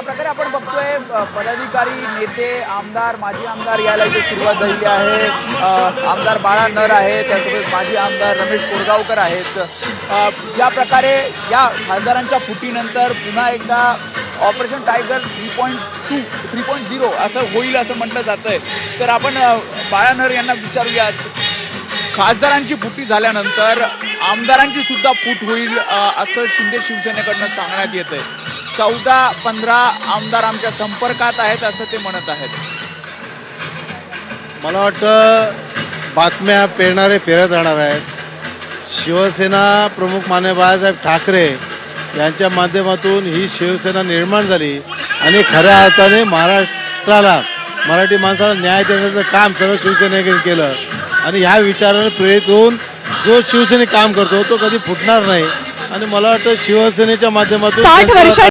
प्रकारे आपण बघतोय पदाधिकारी, नेते, आमदार, माजी आमदार यायला इथे सुरुवात झालेली आहे। आमदार बाळा नर आहे, त्यासोबत माजी आमदार रमेश कोरगावकर आहेत। ज्या प्रकारे या खासदारांच्या फुटीनंतर पुन्हा एकदा ऑपरेशन टायगर 3.0 असं होईल असं म्हटलं जातंय। तर आपण बाळा नर यांना विचारूयात, खासदारांची फुटी झाल्यानंतर आमदारांची सुद्धा फूट होईल असं शिंदे शिवसेनेकडनं सांगण्यात येतंय। 14-15 आमदार आमच्या संपर्कात आहेत असं ते म्हणत आहेत। मला वाटतं बातम्या पेरणारे फिरत राहणार आहेत। शिवसेना प्रमुख माननीय बाळासाहेब ठाकरे यांच्या माध्यमातून ही शिवसेना निर्माण झाली आणि खऱ्या अर्थाने महाराष्ट्राला, मराठी माणसाला न्याय देण्याचं काम सगळं शिवसेनेने केलं आणि ह्या विचाराने प्रेरित होऊन जो शिवसेने काम करतो तो कधी फुटणार नाही आणि मला वाटतं शिवसेनेच्या माध्यमातून